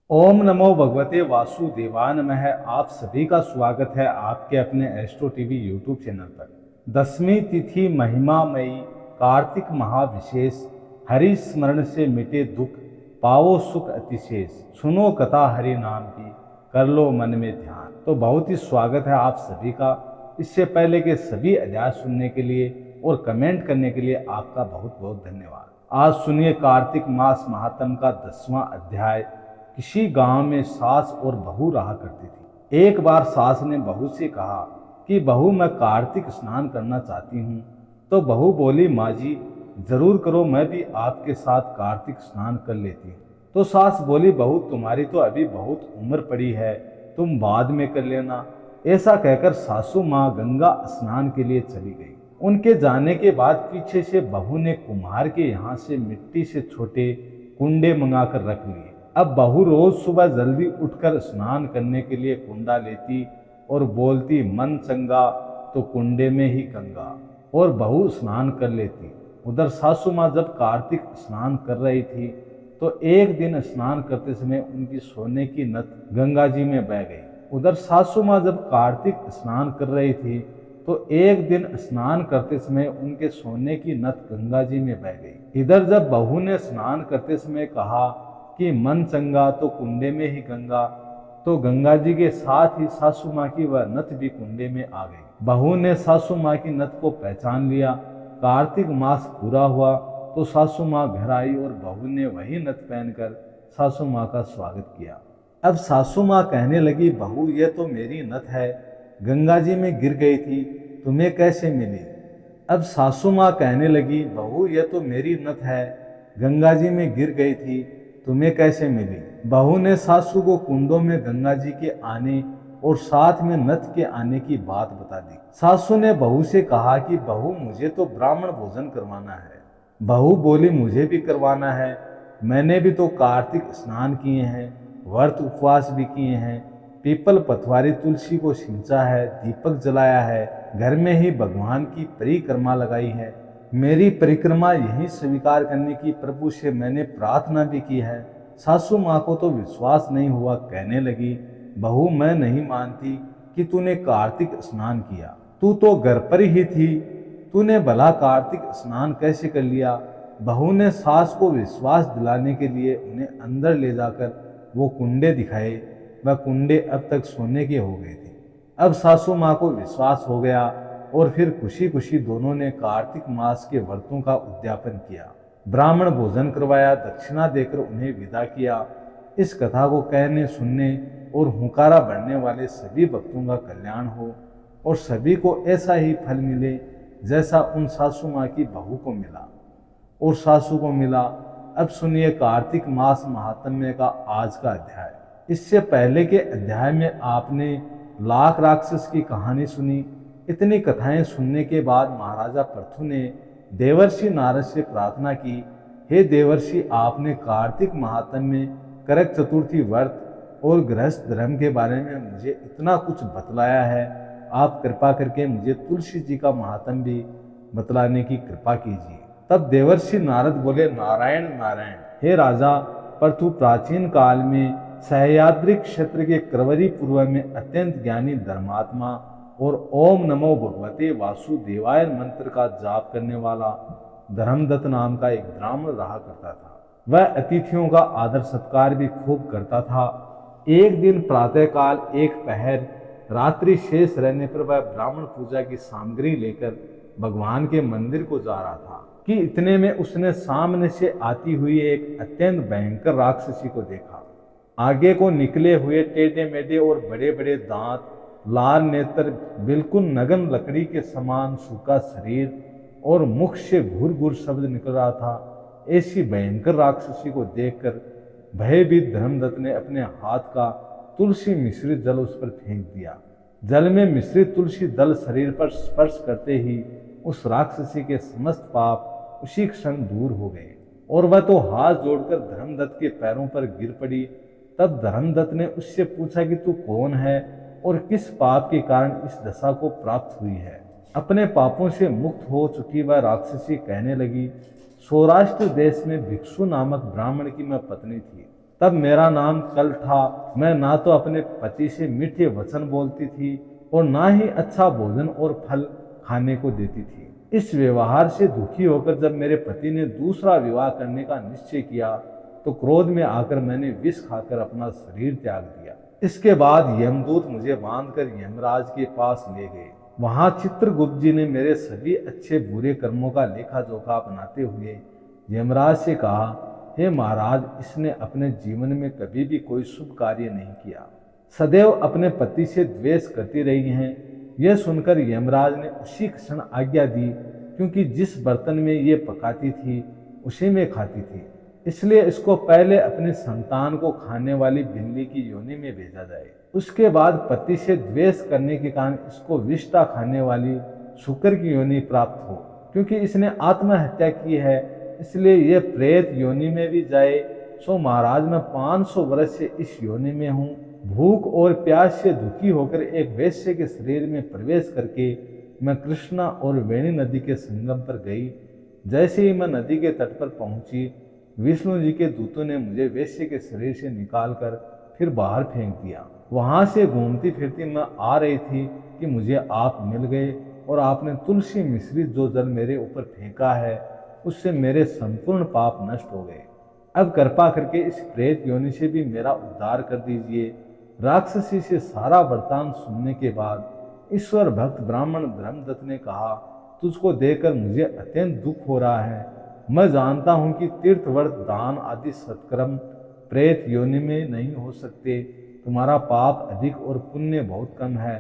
ओम नमो भगवते वासुदेवाय नमः। आप सभी का स्वागत है आपके अपने एस्ट्रो टीवी यूट्यूब चैनल पर। दसवीं तिथि महिमामयी कार्तिक महाविशेष, हरि स्मरण से मिटे दुख, पाओ सुख अतिशेष, सुनो कथा हरि नाम की, कर लो मन में ध्यान। तो बहुत ही स्वागत है आप सभी का। इससे पहले के सभी अध्याय सुनने के लिए और कमेंट करने के लिए आपका बहुत बहुत धन्यवाद। आज सुनिए कार्तिक मास महात्म का 10वां अध्याय। किसी गांव में सास और बहू रहा करती थी। एक बार सास ने बहू से कहा कि बहू, मैं कार्तिक स्नान करना चाहती हूँ। तो बहू बोली, माँ जी जरूर करो, मैं भी आपके साथ कार्तिक स्नान कर लेती हूँ। तो सास बोली, बहू तुम्हारी तो अभी बहुत उम्र पड़ी है, तुम बाद में कर लेना। ऐसा कहकर सासू माँ गंगा स्नान के लिए चली गई। उनके जाने के बाद पीछे से बहू ने कुम्हार के यहाँ से मिट्टी से छोटे कुंडे मंगाकर रख लिए। अब बहू रोज सुबह जल्दी उठकर स्नान करने के लिए कुंडा लेती और बोलती, मन चंगा तो कुंडे में ही गंगा, और बहू स्नान कर लेती। उधर सासू माँ जब कार्तिक स्नान कर रही थी तो एक दिन स्नान करते समय उनकी सोने की नथ गंगा जी में बह गई। उधर सासू माँ जब कार्तिक स्नान कर रही थी तो एक दिन स्नान करते समय उनके सोने की नथ गंगा जी में बह गई। इधर जब बहू ने स्नान करते समय कहा कि मन चंगा तो कुंडे में ही गंगा, तो गंगा जी के साथ ही सासू माँ की वह नथ भी कुंडे में आ गई। बहू ने सासू माँ की नथ को पहचान लिया। कार्तिक मास पूरा हुआ तो सासू माँ घर आई और बहू ने वही नथ पहनकर सासू माँ का स्वागत किया। अब सासू माँ कहने लगी, बहू ये तो मेरी नथ है, गंगा जी में गिर गई थी, तुम्हें कैसे मिली? अब सासू माँ कहने लगी, बहू ये तो मेरी नथ है, गंगा जी में गिर गई थी, तुम्हें कैसे मिली? बहू ने सासू को कुंडों में गंगा जी के आने और साथ में नथ के आने की बात बता दी। सासू ने बहू से कहा कि बहू मुझे तो ब्राह्मण भोजन करवाना है। बहू बोली, मुझे भी करवाना है, मैंने भी तो कार्तिक स्नान किए हैं, व्रत उपवास भी किए हैं, पीपल पथवारी तुलसी को सिंचा है, दीपक जलाया है, घर में ही भगवान की परिक्रमा लगाई है। मेरी परिक्रमा यही स्वीकार करने की प्रभु से मैंने प्रार्थना भी की है। सासू माँ को तो विश्वास नहीं हुआ, कहने लगी, बहू मैं नहीं मानती कि तूने कार्तिक स्नान किया, तू तो घर पर ही थी, तूने भला कार्तिक स्नान कैसे कर लिया? बहू ने सास को विश्वास दिलाने के लिए उन्हें अंदर ले जाकर वो कुंडे दिखाए। वह कुंडे अब तक सोने के हो गए थे। अब सासू माँ को विश्वास हो गया और फिर खुशी खुशी दोनों ने कार्तिक मास के व्रतों का उद्यापन किया, ब्राह्मण भोजन करवाया, दक्षिणा देकर उन्हें विदा किया। इस कथा को कहने सुनने और हुंकारा भरने वाले सभी भक्तों का कल्याण हो और सभी को ऐसा ही फल मिले जैसा उन सासू माँ की बहू को मिला और सासू को मिला। अब सुनिए कार्तिक मास महात्म्य का आज का अध्याय। इससे पहले के अध्याय में आपने लाख राक्षस की कहानी सुनी। इतनी कथाएं सुनने के बाद महाराजा पृथु ने देवर्षि नारद से प्रार्थना की, हे देवर्षि, आपने कार्तिक महात्म्य, करक चतुर्थी व्रत और गृहस्थ धर्म के बारे में मुझे इतना कुछ बतलाया है, आप कृपा करके मुझे तुलसी जी का महात्म्य भी बतलाने की कृपा कीजिए। तब देवर्षि नारद बोले, नारायण नारायण। हे राजा पृथु, प्राचीन काल में सह्याद्री क्षेत्र के क्रवरी पूर्व में अत्यंत ज्ञानी धर्मात्मा और ओम नमो भगवते वासुदेवाय मंत्र का जाप करने वाला धर्मदत्त नाम का एक ब्राह्मण रहा करता था। वह अतिथियों का आदर सत्कार भी खूब करता था। एक दिन प्रातःकाल एक पहर रात्रि शेष रहने पर वह ब्राह्मण पूजा की सामग्री लेकर भगवान के मंदिर को जा रहा था कि इतने में उसने सामने से आती हुई एक अत्यंत भयंकर राक्षसी को देखा। आगे को निकले हुए टेढ़े मेढ़े और बड़े बड़े दांत, लाल नेत्र, बिल्कुल नगन लकड़ी के समान सूखा शरीर और मुख से घुर घुर शब्द निकल रहा था। ऐसी भयंकर राक्षसी को देखकर भयभीत धर्मदत्त ने अपने हाथ का तुलसी मिश्रित जल उस पर फेंक दिया। जल में मिश्रित तुलसी दल शरीर पर स्पर्श करते ही उस राक्षसी के समस्त पाप उसी क्षण दूर हो गए और वह तो हाथ जोड़कर धर्मदत्त के पैरों पर गिर पड़ी। तब धर्मदत्त ने उससे पूछा कि तू कौन है और किस पाप के कारण इस दशा को प्राप्त हुई है? अपने पापों से मुक्त हो चुकी वह राक्षसी कहने लगी, सौराष्ट्र देश में भिक्षु नामक ब्राह्मण की मैं पत्नी थी। तब मेरा नाम कल था। मैं ना तो अपने पति से मीठे वचन बोलती थी और ना ही अच्छा भोजन और फल खाने को देती थी। इस व्यवहार से दुखी होकर जब मेरे पति ने दूसरा विवाह करने का निश्चय किया तो क्रोध में आकर मैंने विष खाकर अपना शरीर त्याग दिया। इसके बाद यमदूत मुझे बांधकर यमराज के पास ले गए। वहां चित्रगुप्त जी ने मेरे सभी अच्छे बुरे कर्मों का लेखा जोखा बनाते हुए यमराज से कहा, हे महाराज, इसने अपने जीवन में कभी भी कोई शुभ कार्य नहीं किया, सदैव अपने पति से द्वेष करती रही हैं। यह सुनकर यमराज ने उसी क्षण आज्ञा दी, क्योंकि जिस बर्तन में ये पकाती थी उसी में खाती थी, इसलिए इसको पहले अपने संतान को खाने वाली बिल्ली की योनि में भेजा जाए। उसके बाद पति से द्वेष करने के कारण इसको विष्ठा खाने वाली शुक्र की योनि प्राप्त हो। क्योंकि इसने आत्महत्या की है, इसलिए यह प्रेत योनि में भी जाए। सो महाराज, मैं 500 वर्ष से इस योनि में हूँ। भूख और प्यास से दुखी होकर एक वैश्य के शरीर में प्रवेश करके मैं कृष्णा और वेणी नदी के संगम पर गई। जैसे ही मैं नदी के तट पर पहुंची, विष्णु जी के दूतों ने मुझे वैश्य के शरीर से निकालकर फिर बाहर फेंक दिया। वहां से घूमती फिरती मैं आ रही थी कि मुझे आप मिल गए और आपने तुलसी मिश्रित जो जल मेरे ऊपर फेंका है उससे मेरे संपूर्ण पाप नष्ट हो गए। अब कृपा करके इस प्रेत योनि से भी मेरा उद्धार कर दीजिए। राक्षसी से सारा वृतांत सुनने के बाद ईश्वर भक्त ब्राह्मण धर्मदत्त ने कहा, तुझको देखकर मुझे अत्यंत दुख हो रहा है। मैं जानता हूं कि तीर्थ व्रत दान आदि सत्कर्म प्रेत योनि में नहीं हो सकते। तुम्हारा पाप अधिक और पुण्य बहुत कम है,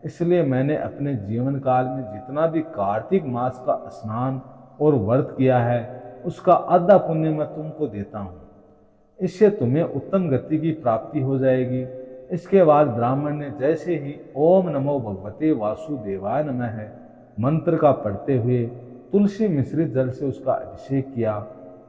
इसलिए मैंने अपने जीवन काल में जितना भी कार्तिक मास का स्नान और व्रत किया है उसका आधा पुण्य मैं तुमको देता हूँ। इससे तुम्हें उत्तम गति की प्राप्ति हो जाएगी। इसके बाद ब्राह्मण ने जैसे ही ओम नमो भगवते वासुदेवाय नमः मंत्र का पढ़ते हुए तुलसी मिश्रित जल से उसका अभिषेक किया,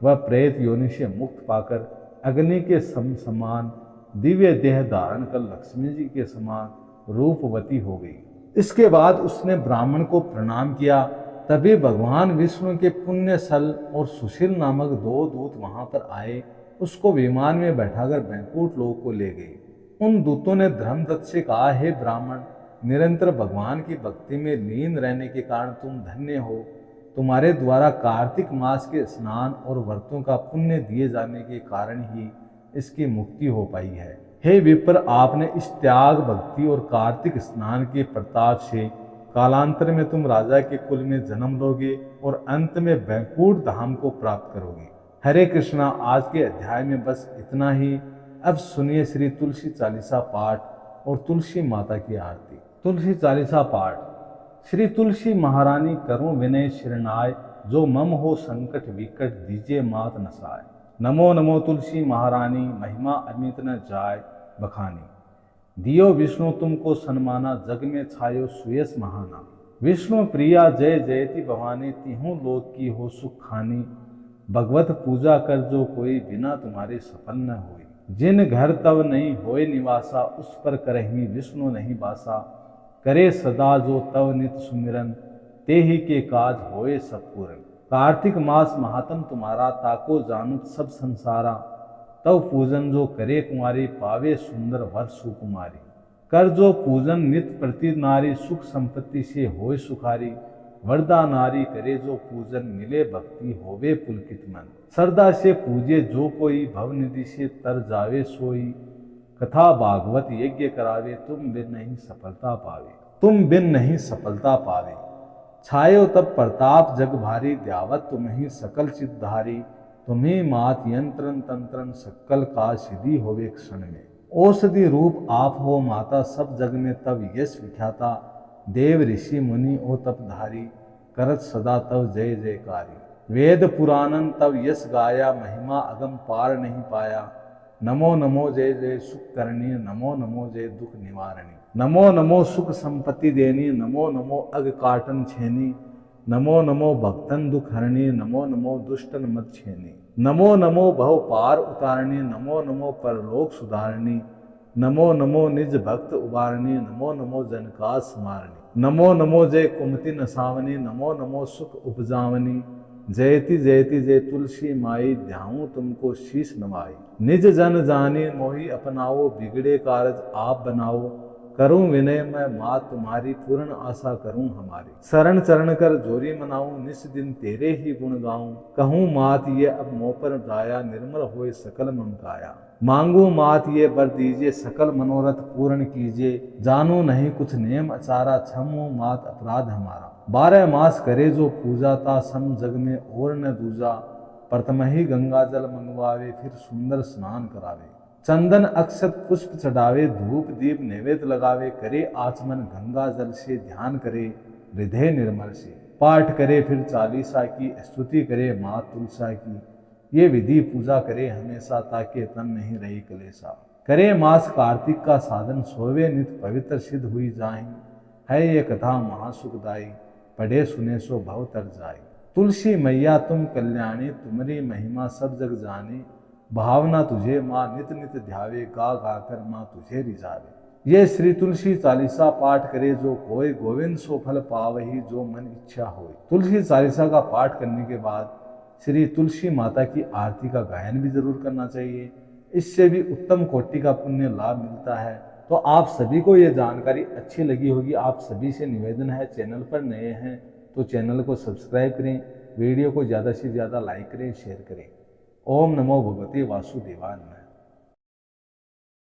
वह प्रेत योनि से मुक्त पाकर अग्नि के समान दिव्य देह धारण कर लक्ष्मी जी के समान रूपवती हो गई। इसके बाद उसने ब्राह्मण को प्रणाम किया। तभी भगवान विष्णु के पुण्यसल और सुशील नामक 2 दूत वहां पर आए। उसको विमान में बैठाकर बैकुंठ लोक को ले गए। उन दूतों ने धर्मदत्त से कहा, हे ब्राह्मण, निरंतर भगवान की भक्ति में लीन रहने के कारण तुम धन्य हो। तुम्हारे द्वारा कार्तिक मास के स्नान और व्रतों का पुण्य दिए जाने के कारण ही इसकी मुक्ति हो पाई है। हे विप्र, आपने इस त्याग भक्ति और कार्तिक स्नान के प्रताप से कालांतर में तुम राजा के कुल में जन्म लोगे और अंत में बैकुंठ धाम को प्राप्त करोगे। हरे कृष्णा। आज के अध्याय में बस इतना ही। अब सुनिए श्री तुलसी चालीसा पाठ और तुलसी माता की आरती। तुलसी चालीसा पाठ। श्री तुलसी महारानी करूं विनय शिरनाय, जो मम हो संकट विकट दीजिए मात नसाय। नमो नमो तुलसी महारानी, महिमा अमित न जाय बखानी। दियो विष्णु तुमको सन्माना, जग में छायो सुयस महाना। विष्णु प्रिया जय जयति भवानी, तिहु लोक की हो सुख खानी। भगवत पूजा कर जो कोई, बिना तुम्हारे सफल न होई। जिन घर तव नहीं होए निवासा, उस पर करही विष्णु नहीं बासा। करे सदा जो तव नित सुमिरन, ते ही के काज होए सब पूरन। कार्तिक मास महात्म तुम्हारा, ताको जानत सब संसारा। तव पूजन जो करे कुमारी, पावे सुंदर वर सुकुमारी। कर जो पूजन नित प्रति नारी, सुख संपत्ति से होए सुखारी। वरदा नारी करे जो पूजन, मिले भक्ति होवे पुलकित मन। श्रद्धा से पूजे जो कोई, भवनिधि से तर जावे सोई। कथा भागवत यज्ञ करावे, तुम बिन नहीं सफलता पावे। तुम बिन नहीं सफलता पावे। छायो तब प्रताप जग भारी, द्यावत तुम ही सकल चितधारी। तुम्ही मात यंत्रन तंत्रन, सकल का सिद्धि होवे क्षण में। औषधि रूप आप हो माता, सब जग में तब यश विख्याता। देव ऋषि मुनि ओ तपधारी, करत सदा तव जय जयकारी। वेद पुराणन तव यश गाया, महिमा अगम पार नहीं पाया। नमो नमो जय जय सुख करणी, नमो नमो जय दुख निवारणी। नमो नमो सुख संपत्ति देनी, नमो नमो अग काटन छेनी। नमो नमो भक्तन दुख हरणी, नमो नमो दुष्टन मत छेनी। नमो नमो भव पार उतारणी, नमो नमो परलोक सुधारणी। नमो नमो निज भक्त उबारणी, नमो नमो जनकास मारणी। नमो नमो जय कुमति नसावनी, नमो नमो सुख उपजावनी। जयति जयति जय तुलसी माई, ध्याऊं तुमको शीश नवाई। निज जन जाने मोहि अपनाओ, बिगड़े कारज आप बनाओ। करूं विनय मैं मात तुम्हारी, पूर्ण आशा करूं हमारी। शरण चरण कर जोरी मनाऊं, निस दिन तेरे ही गुण गाऊं। कहूं मात ये अब मोह पर दाया, निर्मल होए सकल मन काया। मांगू मात ये वर दीजिए, सकल मनोरथ पूर्ण कीजिए। जानू नहीं कुछ नेम अचारा, क्षमो मात अपराध हमारा। 12 मास करे जो पूजा ता, सम जग में और न दूजा। प्रथम ही गंगा जल मंगवावे, फिर सुंदर स्नान करावे। चंदन अक्षत पुष्प चढ़ावे, धूप दीप नैवेद्य लगावे। करे आचमन गंगा जल से, ध्यान करे हृदय निर्मल से। पाठ करे फिर चालीसा की, स्तुति करे माँ तुलसा की। ये विधि पूजा करे हमेशा, ताकि तन नहीं रही कलेसा। करे मास कार्तिक का साधन, सोवे नित पवित्र सिद्ध हुई जाहि। है ये कथा महासुखदायी, पढ़े सुने सो भव तर जाई। तुलसी मैया तुम कल्याणी, तुम्हारी महिमा सब जग जाने। भावना तुझे माँ नित नित ध्यावे, गा गा कर माँ तुझे रिझावे। ये श्री तुलसी चालीसा पाठ करे जो कोई, गोविंद सो फल पावही जो मन इच्छा होय। तुलसी चालीसा का पाठ करने के बाद श्री तुलसी माता की आरती का गायन भी जरूर करना चाहिए। इससे भी उत्तम कोटि का पुण्य लाभ मिलता है। तो आप सभी को ये जानकारी अच्छी लगी होगी। आप सभी से निवेदन है, चैनल पर नए हैं तो चैनल को सब्सक्राइब करें, वीडियो को ज़्यादा से ज़्यादा लाइक करें, शेयर करें। ओम नमो भगवते वासुदेवाय नमः।